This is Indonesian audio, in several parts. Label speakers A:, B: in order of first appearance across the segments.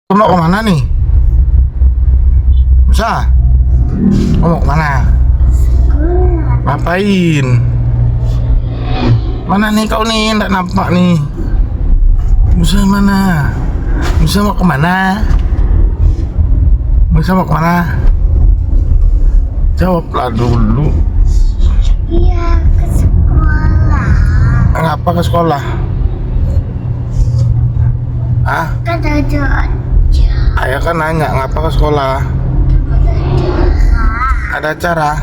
A: Mau kemana nih? Bisa? Mau kemana? Ngapain? Mana nih kau nih? Nggak nampak nih. Musa mana? Musa mau kemana? Musa mau kemana? Jawablah dulu.
B: Iya, ke sekolah.
A: Ngapa ke sekolah? Ah?
B: Kan ada
A: Ayah kan nanya ngapa ke sekolah? Ada acara?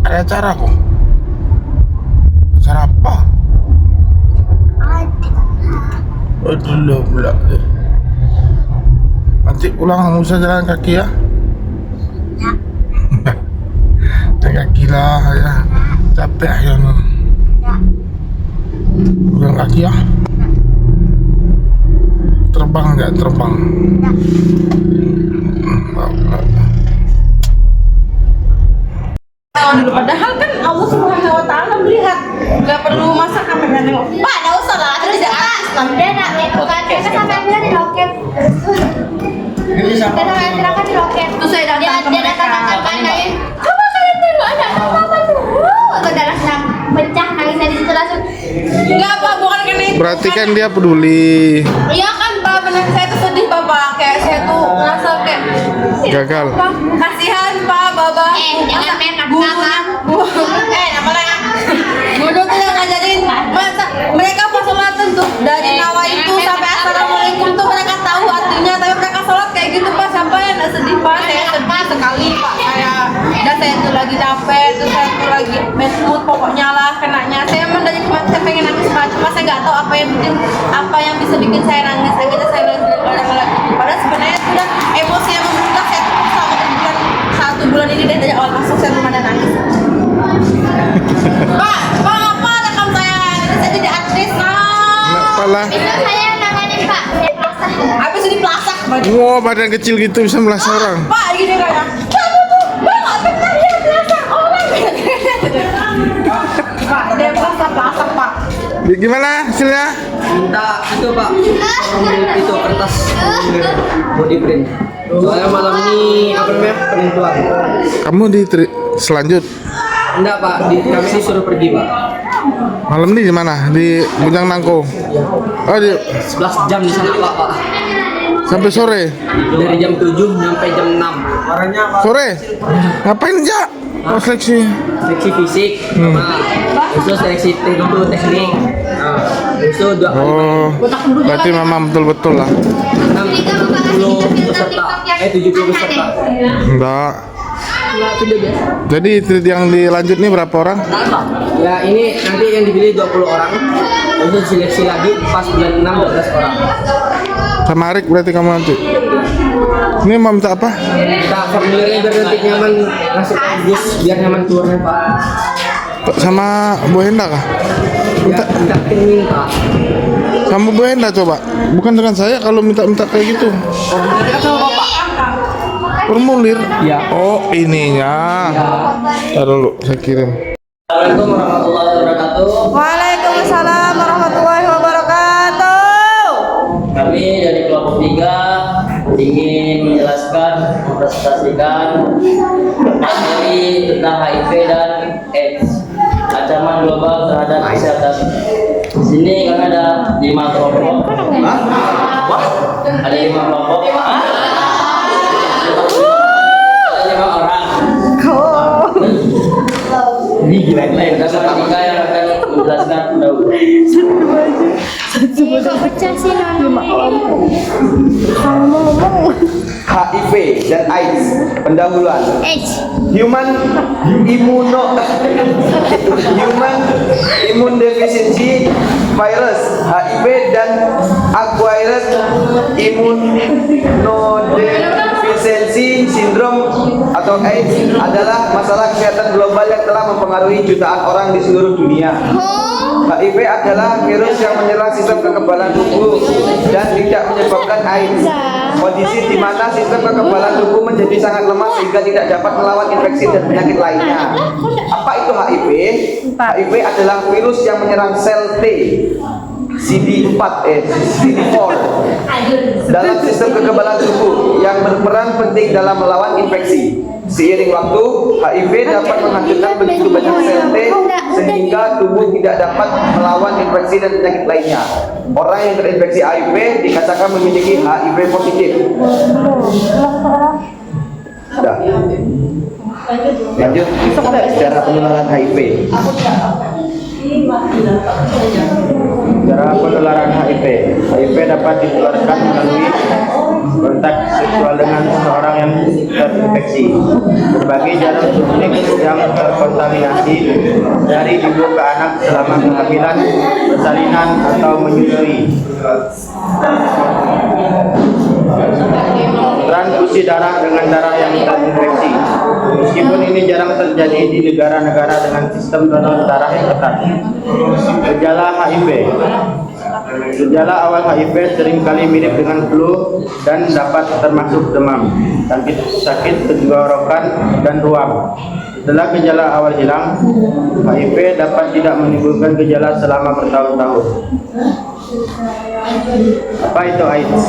A: Ada acara kok? Acara apa? Aduh pula. Nanti pulang Musa jalan kaki ya? Jalan kaki lah ya. Capek ya. Jalan kaki ya. Terbang nggak terbang?
C: Dulu padahal kan Allah Subhanahu wa taala melihat nggak perlu masak sampai nggak nengok. Pak, nggak usah lah, terus tidak Islam.
B: Dia nak bukan kita sampai bilang di loket. Kita sampai bilang kan di loket.
C: Terus saya datang
B: Dia datang kayak coba kalian tengok anak mama dulu. Atau dia langsung pecah nangisnya di situ langsung.
C: nggak Pak, bukan gini.
A: Berarti kan dia peduli.
C: Iya kan Pak, benar saya tuh sedih Bapak, kayak saya tuh ngerasa kayak
A: Gagal.
C: Pak, kasihan Pak, Bapak.
B: Jangan main
C: gurunya, namanya guru tuh yang ngajarin masa mereka pas sholat tuh dari nawa itu sampai assalamualaikum tuh mereka tahu artinya, tapi mereka sholat kayak gitu Pak, sampai nggak sedih Pak, saya sedih sekali Pak, kayak dan saya tuh lagi capek, tuh saya tuh lagi bad mood pokoknya lah kenanya. Saya emang dari kemarin saya pengen nangis Pak, cuma saya nggak tahu apa yang bisa bikin saya nangis, akhirnya saya nangis malah padahal sebenarnya sudah emosi yang memuncak. Saya tuh selama satu bulan ini dari awal masuk saya belum ada nangis. Pak, apa rekam saya? Saya jadi artis
A: Kenapa lah?
B: Itu saya nanganin Pak. Saya pasah.
C: Habis ini pelasak.
A: Wow, badan kecil gitu bisa melasar orang.
C: Pak, gini kayak. Kamu tuh, nggak pernah lihat pelasak orang. Pak, dia pelasak Pak.
A: Gimana hasilnya?
D: Minta itu Pak, itu kertas body print. Soalnya malam ini apa namanya penentuan.
A: Kamu di selanjut?
D: Enggak Pak, kami disuruh pergi Pak.
A: Malam ini di mana? Di Bujang Nangko. Oh, di
D: 11 jam di sana Pak.
A: sampai sore.
D: Dari jam 7 sampai jam 6.
A: Sore? Ngapain aja? Oh, seleksi.
D: Seleksi fisik, itu seleksi teknik. Nah, itu 2
A: Oh, berarti memang betul-betul lah.
D: 60 peserta, 70 peserta.
A: Enggak. Jadi yang dilanjut nih berapa orang?
D: Ya ini nanti yang dipilih 20 orang. Itu seleksi lagi pas bulan 6 12 orang.
A: Sama Arik berarti kamu nanti. Ini mau minta apa?
D: Kita formulirnya biar nanti nyaman ngasih bus biar nyaman keluarnya Pak.
A: Sama Bu Henda kah?
D: Ya, minta pingin Pak.
A: Sama Bu Henda coba. Bukan dengan saya kalau minta-minta kayak gitu.
D: Formulirnya kan sama Bapak.
A: Formulir.
D: Ya.
A: Oh, ininya. Ntar dulu saya kirim.
D: Assalamualaikum warahmatullahi wabarakatuh.
C: Waalaikumsalam warahmatullahi wabarakatuh.
D: Kami dari kelompok 3 ingin menjelaskan, mempresentasikan materi tentang HIV dan AIDS, ancaman global terhadap kesehatan. Di sini kami ada 5 kelompok. Ada 5 kelompok. Ada 5 orang. Ini gila-gila ya. Dasar tiga yang akan menjelaskan dahulu.
B: Kok pecah sih nama?
E: HIV dan AIDS pendahuluan human immunodeficiency virus HIV dan acquired immunodeficiency syndrome atau AIDS adalah masalah kesehatan global yang telah mempengaruhi jutaan orang di seluruh dunia. HIV adalah virus yang menyerang sistem kekebalan tubuh dan tidak menyebabkan AIDS. Kondisi di mana sistem kekebalan tubuh menjadi sangat lemah sehingga tidak dapat melawan infeksi dan penyakit lainnya. Apa itu HIV? HIV adalah virus yang menyerang sel T, CD4, CD4 dalam sistem kekebalan tubuh yang berperan penting dalam melawan infeksi. Seiring waktu, HIV dapat menghancurkan begitu banyak sel T sehingga tubuh tidak dapat melawan infeksi dan penyakit lainnya. Orang yang terinfeksi HIV dikatakan memiliki HIV positif. Sudah. Lanjut cara penularan HIV. Cara penularan HIV. HIV dapat ditularkan melalui kontak seksual dengan seseorang yang terinfeksi. Berbagai jarum suntik yang terkontaminasi dari ibu ke anak selama kehamilan, persalinan atau menyusui. Transfusi darah dengan darah yang terinfeksi. Meskipun ini jarang terjadi di negara-negara dengan sistem donor darah yang ketat. Gejala HIV. Gejala awal HIV seringkali mirip dengan flu dan dapat termasuk demam, sakit tenggorokan, dan ruam. Setelah gejala awal hilang, HIV dapat tidak menimbulkan gejala selama bertahun-tahun. Apa itu AIDS?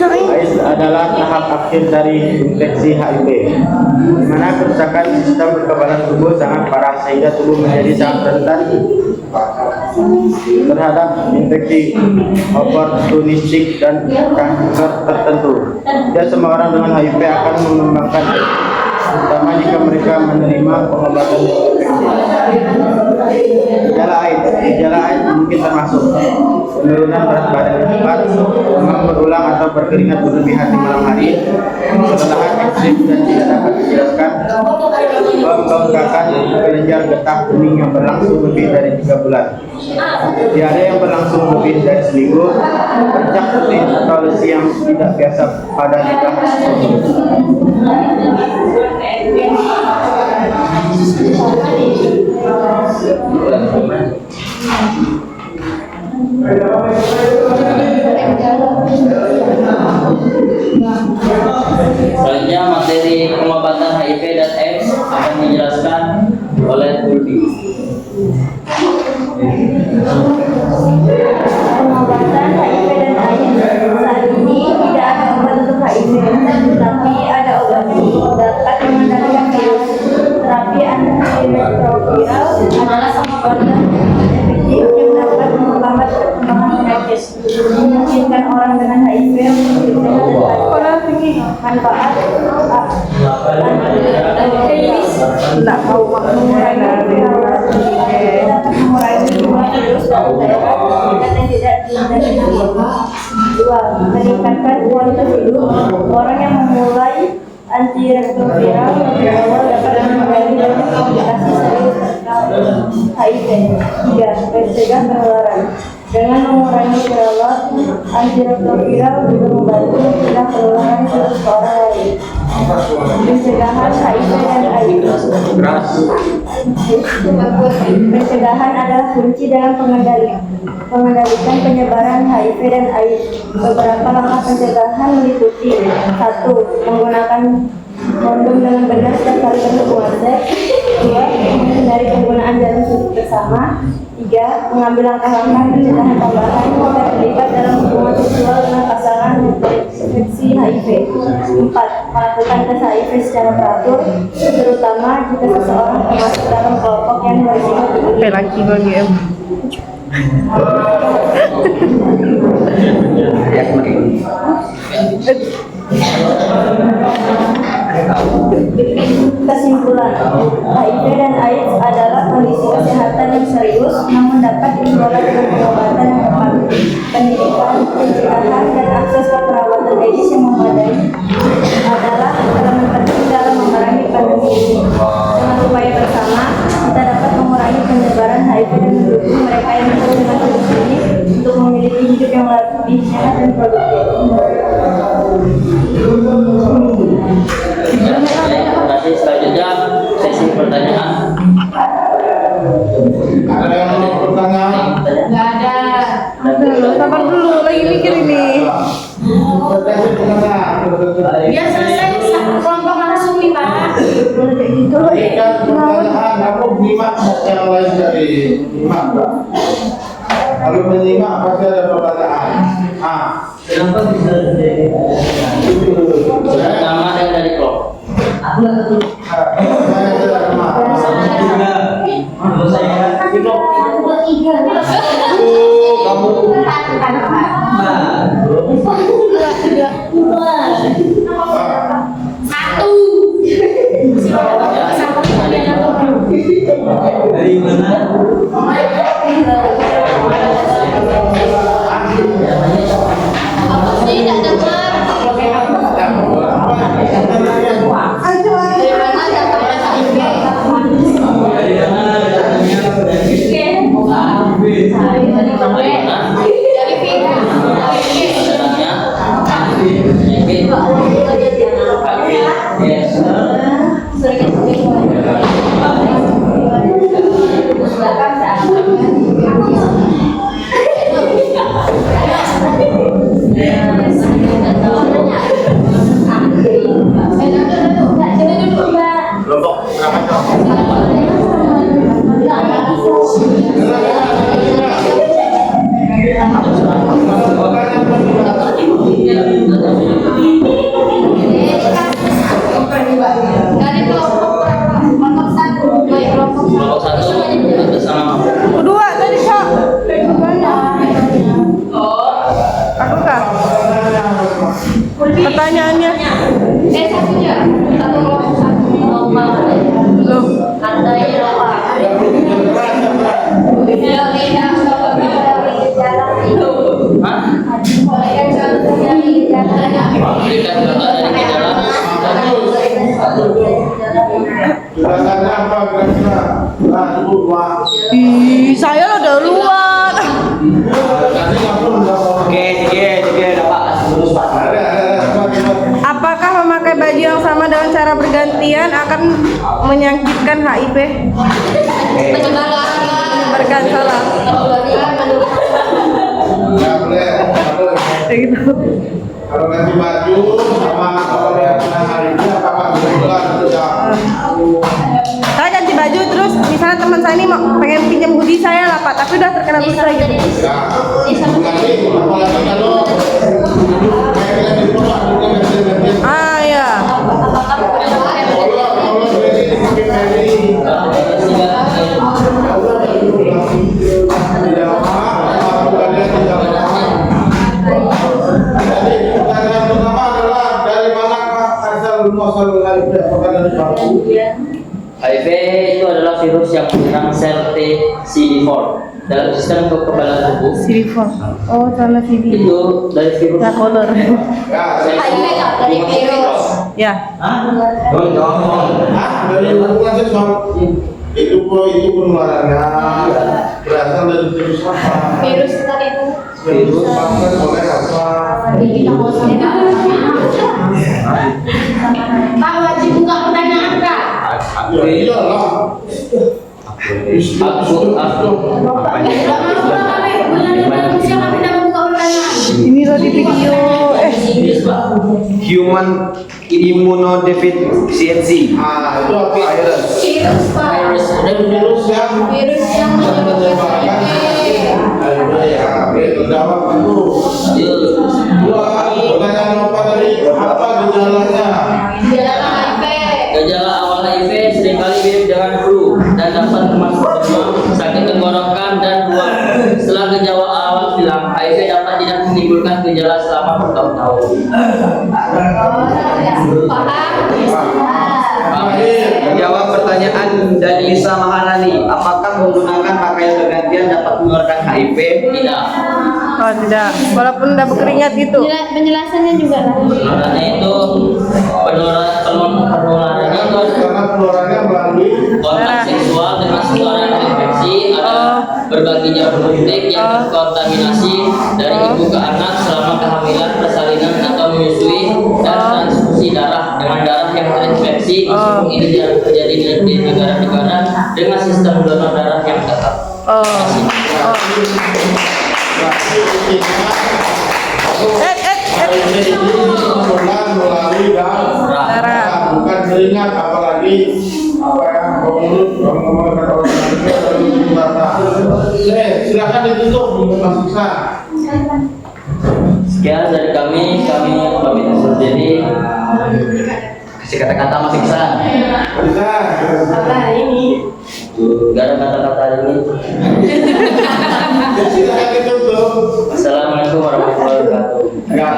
E: AIDS adalah tahap akhir dari infeksi HIV, di mana kerusakan sistem kekebalan tubuh sangat parah sehingga tubuh menjadi sangat rentan terhadap infeksi oportunistik dan kanker tertentu. Tidak semua orang dengan HIV akan mengembangkan, terutama jika mereka menerima pengobatan infeksi. Gejala AIDS mungkin termasuk penurunan berat badan yang cepat, demam berulang atau berkeringat berlebihan di malam hari, kelelahan ekstrim dan tidak dapat dijelaskan, pembengkakan kelenjar getah bening yang berlangsung lebih dari 3 bulan, diare yang berlangsung lebih dari seminggu, bercak putih atau lesi yang tidak biasa pada lidah.
D: Selanjutnya materi pengobatan HIV dan AIDS akan dijelaskan oleh Uldi.
F: Pengobatan HIV dan AIDS saat ini tidak ada obat untuk HIV, tapi ada obat yang dapat mengendalikan virus. Terapi antiretroviral adalah obat efektif yang dapat menghambat perkembangan penyakit, memungkinkan orang dengan HIV untuk sehat dan manfaat tidak mau mengurangi jumlah virus dalam daerah dan tidak dua, meningkatkan kualitas hidup orang yang memulai antiretroviral lebih awal dapat menghindari banyak komplikasi serius HIV. 3. Mencegah penularan. Dengan mengurangi perawat, antiretroviral juga membantu mencegah penularan virus ke orang lain. Pencegahan HIV dan AIDS. Pencegahan adalah kunci dalam mengendalikan penyebaran HIV dan AIDS. Beberapa langkah pencegahan meliputi: 1. Menggunakan kondom dengan benar setiap kali berhubungan seks. 2. Menghindari penggunaan jarum suntik bersama. 3. Mengambil langkah-langkah pencegahan tambahan jika terlibat dalam hubungan seksual dengan pasangan yang terinfeksi HIV. 4. Melakukan tes HIV secara teratur, terutama jika seseorang termasuk dalam kelompok yang berisiko tinggi. Kesimpulan, HIV dan AIDS adalah kondisi kesehatan yang serius, namun dapat dikelola dengan pengobatan yang tepat, pendidikan, pencegahan, dan akses ke perawatan medis yang memadai adalah elemen penting dalam memerangi pandemi ini. Dengan upaya bersama, kita dapat mengurangi penyebaran HIV dan mendukung mereka yang hidup dengan virus ini untuk memiliki hidup yang lebih sehat dan produktif.
D: Terima kasih. Selanjutnya sesi pertanyaan.
A: Ada yang mau pertanyaan?
B: Nggak ada.
C: Sabar dulu, lagi mikir ini.
B: Biar selesai kelompok langsung nih Pak.
A: Berikan pertanyaan, aku menyimak yang lain dari menyimak. Kalau menyimak pasti ada pertanyaan.
D: Kenapa bisa nama yang dari klub? Dari mana?
B: Tidak dengar. Dari kelompok 1,
D: Kelompok 1 atas nama
C: Kedua tadi Kak. Aku Kak. Pertanyaannya.
B: satunya. Satu kelompok 1.
C: Loh, ih, saya lo duluan.
D: Oke, dapat lulus Pak.
C: Apakah memakai baju yang sama dengan cara bergantian akan menyakitkan HIV? Menyebarkan salah.
A: Nggak boleh.
C: Kayak gitu.
A: Kalau ganti baju sama kalau yang kena hari ini apakah berbulan atau tidak?
C: Saya ganti baju terus misalnya teman saya ini mau pengen pinjam hoodie saya lah Pak, tapi udah terkena busa gitu.
A: Ya, lagi apalagi kalau kayak di rumah ganti-ganti.
C: Ah ya.
A: Kalau beli pakai beli. Tidak apa, bukannya tidak apa. Jadi pertanyaan pertama adalah dari manakah asal muasal HIV? Apakah dari batu?
D: HIV itu adalah virus yang menyerang sel T CD4 dalam sistem kekebalan tubuh.
C: CD4. Oh, celana CD.
D: Itu dari virus.
C: Ya kolor.
A: Ya,
B: Dari virus.
C: Ya.
A: dari hubungan seksual itu penularannya berasal dari virus apa?
B: Virus tadi itu.
A: Virus makan oleh apa?
B: Pak wajib buka pertanyaan Kak.
A: Ya iyalah.
C: Ini loh di video.
E: Human immunodeficiency.
A: Ah, itu apa?
E: Virus.
B: Virus Pak.
A: Virus yang
B: Menyebabkan
A: HIV ya, terjawab itu. Dua, pertanyaan apa tadi? Apa gejalanya?
B: gejala HIV.
D: Gejala awal HIV seringkali mirip dengan flu dan dapat termasuk demam, sakit tenggorokan dan ruam. Setelah gejala awal hilang, HIV dapat tidak menimbulkan gejala selama bertahun-tahun.
E: Menjawab pertanyaan dari Lisa Maharani, apakah menggunakan pakaian bergantian dapat menularkan HIV?
D: Tidak.
C: Oh tidak, walaupun udah berkeringat gitu.
B: Penjelasannya juga lah.
D: Penularannya itu penularannya itu
A: Karena penularannya melalui
D: kontak seksual dengan seseorang yang terinfeksi, ada berbagi jarum suntik yang terkontaminasi dari ibu ke anak selama kehamilan, persalinan atau menyusui, dan transfusi darah dengan darah yang terinfeksi. Meskipun ini jarang terjadi di negara-negara dengan sistem donor darah yang ketat.
A: HIV itu menular melalui darah, bukan keringat, apalagi apa yang mulut ngomong kata orang Indonesia dari darah. Silakan ditutup Mas Iksan.
D: Sekian dari kami pamit undur diri.
E: Kasih kata-kata Mas Iksan.
A: Bisa.
D: Gak ada kata-kata hari ini.
A: Silakan ditutup.
D: Assalamualaikum warahmatullahi wabarakatuh.
A: Enggak.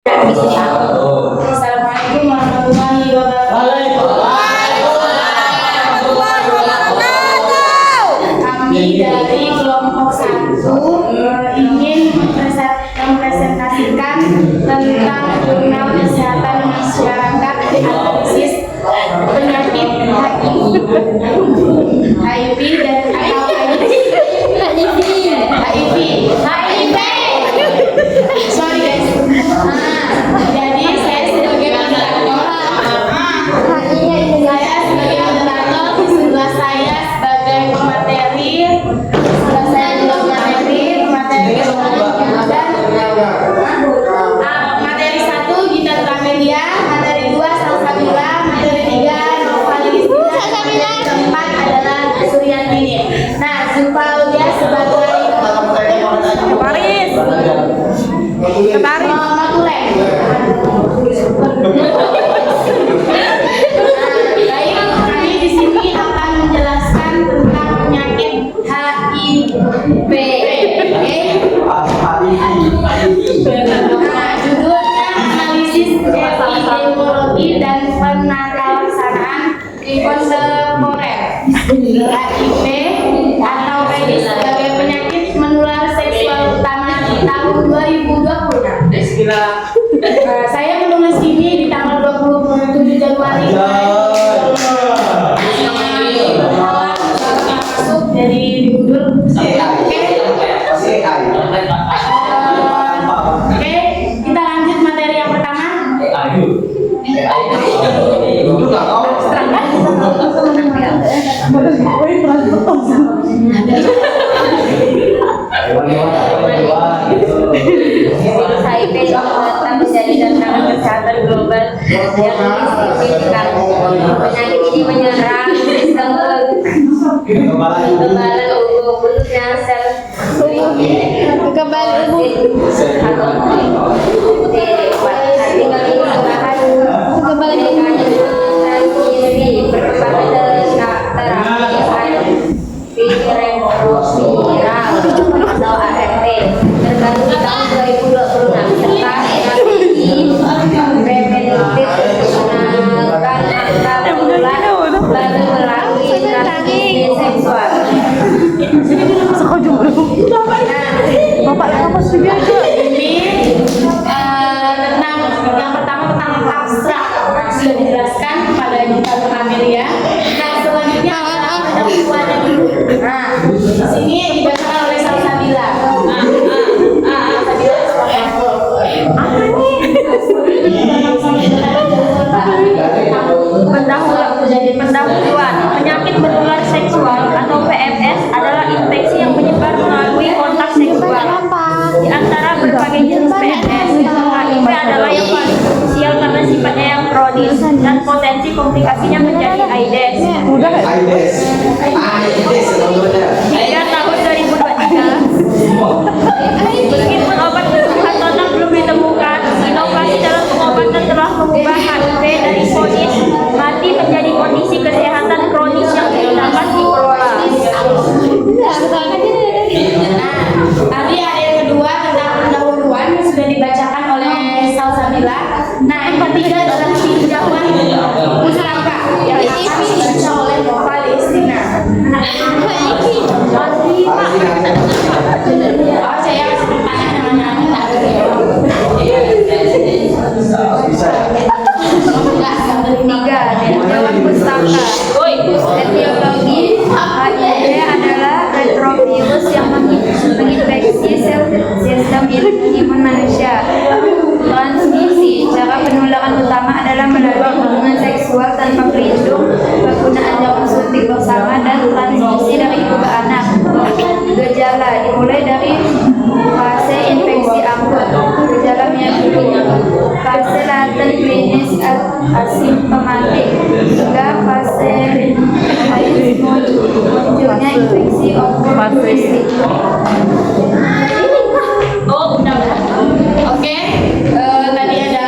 B: Assalamualaikum warahmatullahi wabarakatuh. Kami dari kelompok 1 ingin mempresentasikan tentang jurnal kesehatan masyarakat analisis penyakit HIV dan HIV. Sorry guys. Jadi saya sebagai moderator, sebelah saya sebagai pemateri, dan materi 1 Gita Pramedia, materi 2 Salsabila, materi 3 Novalis, materi 4 adalah Suryantini. Nah, Zulfaulia sebagai
C: Paris.
B: Matulek. Baik, kami di sini akan menjelaskan tentang penyakit HIV. Nah, judulnya analisis epidemiologi dan penata laksanaan kontemporer. HIV atau AIDS sebagai penyakit menular seksual utama di tahun 2020. Saya menulis ini di tanggal 27 Januari. Masuk dari diundur. Oke, kita lanjut materi yang pertama.
F: HIV dapat menjadi tantangan kesehatan global yang signifikan. Penyakit ini menyerang sistem kekebalan tubuh, khususnya sel kekebalan tubuh atau tinggal di bahan kekebalan transmisi perkembangan terapi antiretroviral atau ART terbaru di tahun 2026 serta strategi preventif menekan angka penurunan baru melalui transmisi seksual.
B: Ini tentang yang pertama tentang abstrak sudah dijelaskan kepada Gita Pramedia. Nah, selanjutnya adalah pendahuluannya dulu. Nah, di sini dibacakan oleh Salsabila.
F: Pendahuluan penyakit menular seksual atau PMS adalah infeksi yang menyebar melalui kontak seksual. Di antara berbagai jenis PMS, HIV adalah yang paling krusial karena sifatnya yang kronis dan potensi komplikasinya menjadi AIDS. Hingga tahun 2023, meskipun obat penyembuhan total belum ditemukan, inovasi dalam pengobatan telah mengubah HIV dari kronis mati menjadi kondisi kesehatan kronis yang dapat dikelola.
B: Tadi ada yang kedua tentang pendahuluan yang sudah dibacakan oleh Salsabila. Nah, yang ketiga adalah tinjauan musyawarah yang akan dibaca oleh Nova
C: Masih.
B: Oh, udah. Oke, tadi ada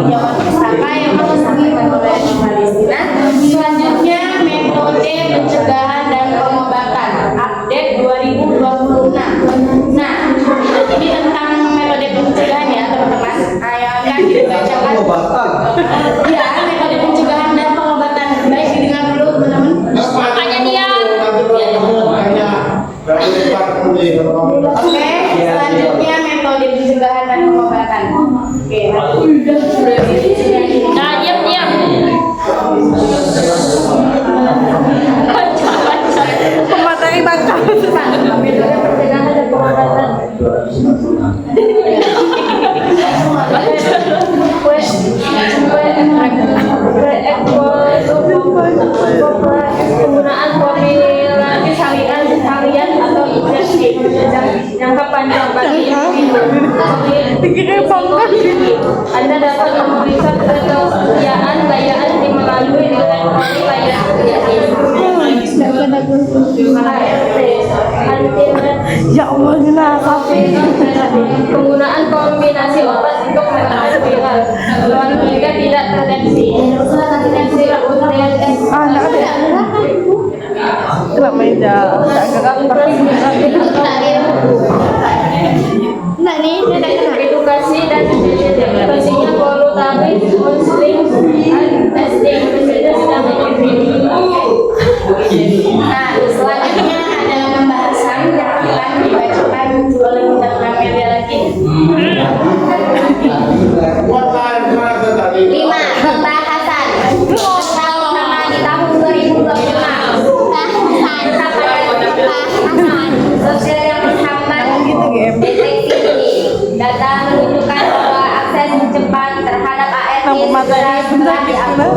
B: jawaban bersama yang mau disampaikan oleh Palestina. Selanjutnya metode pencegahan dan pengobatan update 2026. Nah, ini tentang metode pencegahan ya teman-teman. Yang akan dibacakan. Ya, metode pencegahan dan pengobatan. Baik, didengar dulu teman-teman. Makanya dia. Oke, selanjutnya metode pencegahan dan pengobatan. Oke, nah diam.
C: Pemateri bakal.
F: Metode pencegahan dan pengobatan. Penggunaan profilasi harian atau intensif jangka panjang bagi individu. Anda dapat memeriksa ketersediaan layanan di melalui elektronik layanan
C: Ya Allah, kenapa?
F: penggunaan kombinasi obat untuk menekan viral hingga tidak terdeteksi.
C: Enggak ada. Enggak meja.
F: Edukasi dan edukasinya voluntaris muslim testing sedang
B: Nah, selanjutnya ada pembahasan yang akan dibacakan oleh kita media lagi. 5. Pembahasan tentang nama di tahun 2025. Sosial yang menghambat deteksi ini. Data menunjukkan bahwa akses cepat terhadap ART segera setelah diagnosis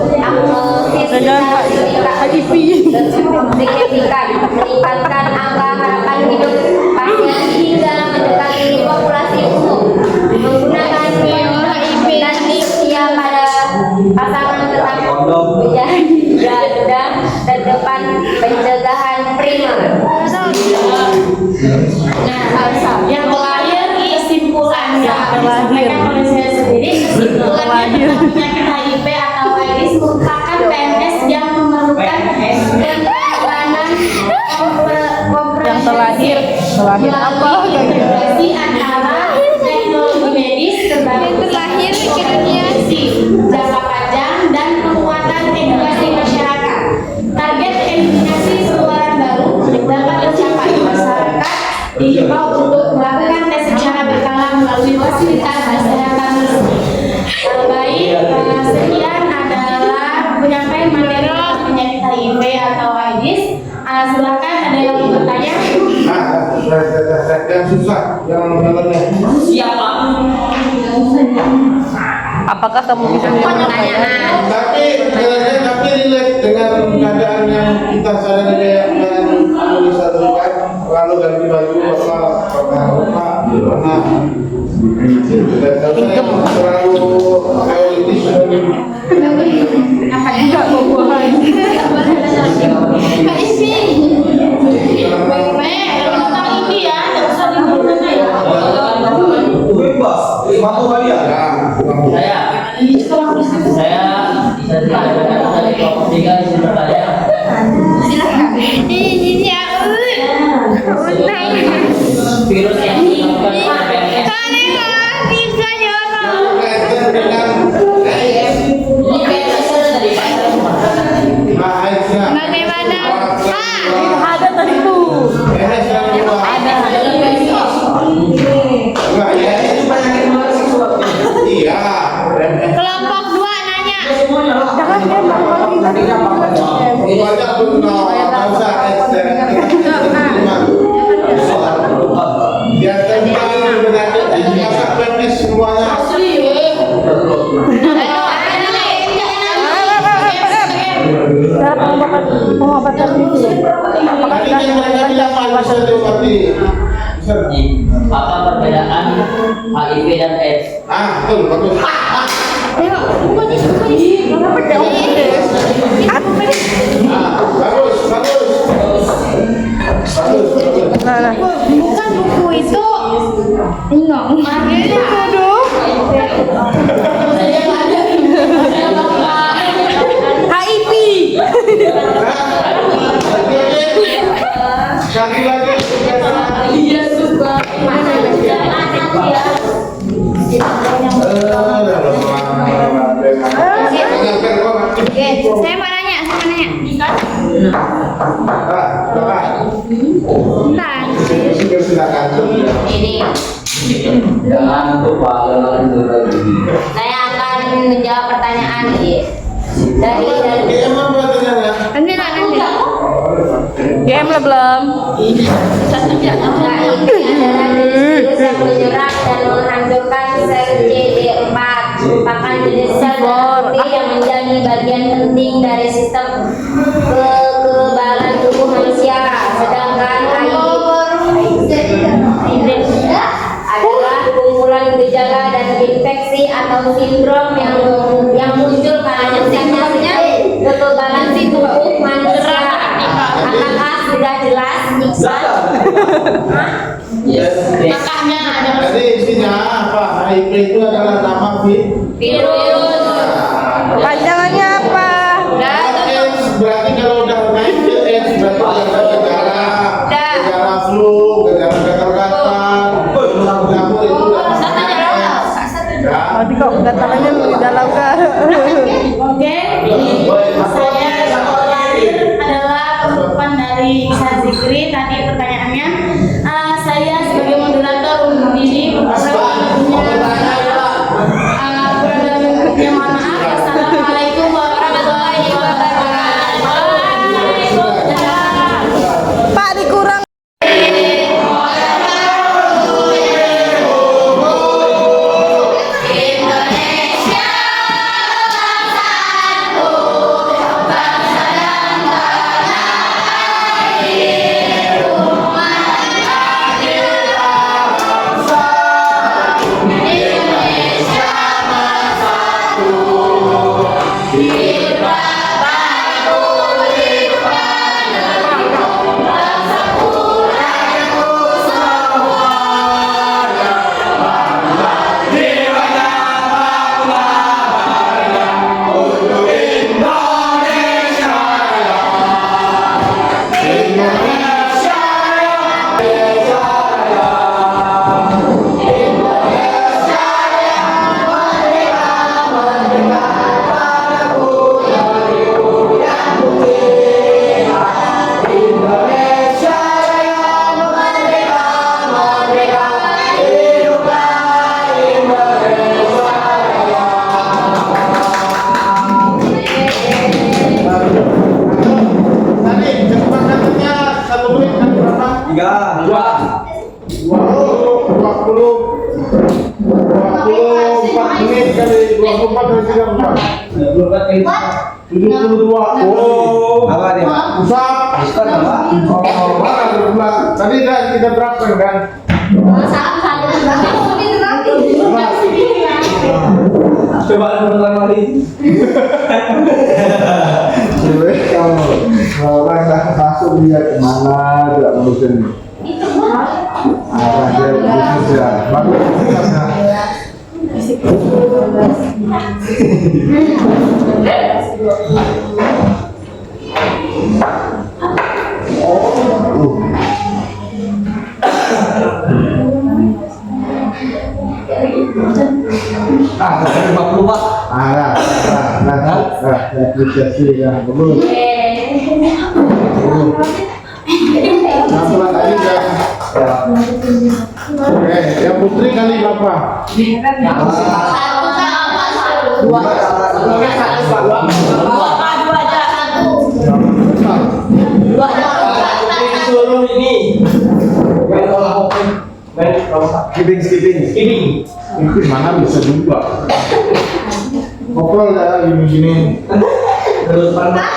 B: signifikan meningkatkan angka harapan hidup pasien hingga mendekati populasi umum. Menggunakan HIV dan usia pada pasangan tetap menjadi garda terdepan pencegahan primer. Nah, yang terakhir kesimpulan yang disampaikan oleh saya sendiri, kesimpulannya tentang penyakit HIV atau AIDS merupakan PMS yang memerlukan penanganan
C: Terlahir apa?
B: integrasi antara teknologi medis sebagai prevensi jangka panjang dan penguatan edukasi masyarakat. Target eliminasi penularan baru dapat tercapai. Masyarakat dihimbau untuk melakukan tes secara berkala melalui fasilitas kesehatan resmi. Baik, sekian adalah penyampaian materi tentang penyakit HIV atau AIDS. Silakan ada yang mau bertanya?
A: Yang susah, yang mengenai.
D: Siapa?
C: Apakah kamu bisa
B: Pertanyaan.
A: Tapi relate dengan keadaan yang kita sadari kayak yang Indonesia berikan, lalu ganti baju warna terlalu teoritis.
B: Apa enggak buah-buahan? Kak Isi. Tentang ini ya, enggak usah dibahas ya.
E: Bebas, mampu kalian.
D: Saya bisa ditanyakan dari kelompok 3 isi pertanyaan.
B: Ini ya.
D: Virus yang menyebabkan PMS.
B: Bisa jorok.
A: Kaitan dengan
D: Ini PMS dari
A: AIDS-nya.
B: Bagaimana?
C: ada tadi tuh?
A: MS yang kedua. Enggak, ya ini penyakit menular seksual. Iya, MS.
B: Kelompok 2 nanya.
C: Jangan dia
A: Banyak betul, nggak usah AIDS dan ya tentang penyakit masa PMS semuanya.
C: pengobatan itu. Apakah kita
D: Apa perbedaan HIV dan AIDS?
A: Betul, bagus. Bagus.
C: Nah.
B: Bukan buku itu. Enggak. Ini bodoh.
C: HIP.
A: Sekali lagi.
B: Iya suka. Mana ya? Oke, saya mau nanya. Bentar.
A: Silakan.
B: Ini.
D: Jangan lupa
B: Saya akan menjawab pertanyaan dari
A: Emang pertanyaannya?
B: nanti.
C: GM lah belum.
B: Nah, ini adalah jenis yang menyerang dan menghancurkan sel CD4 merupakan jenis sel putih yang menjadi bagian penting dari sistem kekebalan tubuh manusia. Sedangkan AIDS adalah kumpulan gejala dan infeksi atau sindrom yang muncul karena tingkatnya kekebalan tubuh manusia. Apakah sudah jelas, Iksan? Makanya ada
A: Jadi intinya apa? HIV itu adalah nama
B: virus.
C: Panjangannya apa?
A: AIDS. Berarti kalau udah naik ke AIDS berarti ada gejala flu, gejala gatal-gatal, dapur itu udah ya.
C: Tadi kok gatalnya di dalam kan?
B: Oke, saya lahir adalah keturunan dari Iksan Zikri. Tadi pertanyaannya, saya sebagai moderator undur diri. Mohon maaf. Assalamualaikum warahmatullahi wabarakatuh.
C: Pak dikurang.
A: Tadi kesempatannya 1 menit kan berapa? 24 menit kali 24 kali 3 72. Oh,
E: Apa nih?
A: usap.
E: Ustaz apa?
A: Oh, mana berapa? Tadi dah kita terapkan kan?
E: Coba ulang lagi.
A: Kalau orang dah masuk dia kemana tidak ngurusin. Dia bisnis ya. Bagus.
E: Sampai 50 Pak.
A: Apresiasi ya, bagus. Nah, tadi kan. Oke, yang putri kali berapa?
E: Skipping.
A: Itu mana bisa juga. Kopel ya gini-gini.
E: Terus pandang.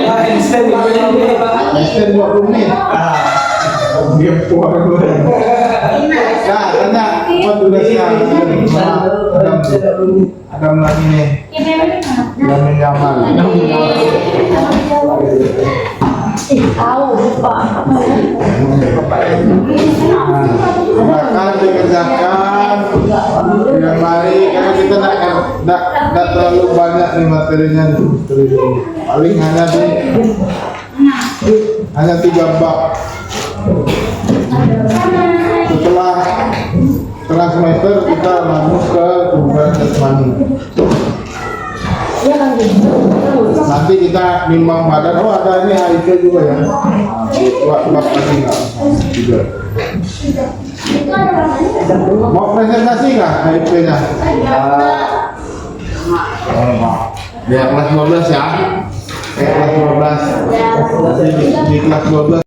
E: Handstand
A: 20 menit. Dia keluar dulu. Nah, tanya apa tugasnya? Adam lagi nih. Adam Yaman.
B: Tahu, lupa.
A: Silakan dikerjakan dengan baik karena kita tidak terlalu banyak nih materinya nih. Paling hanya 3 bab. Setelah semester kita masuk ke pembukaan jasmani. Nanti kita nimbang badan. Oh ada ini HIV juga ya. Bab lagi nggak? Juga. Mau presentasi nggak HIV-nya? Biar kelas 12 ya. Kelas 12. Di kelas 12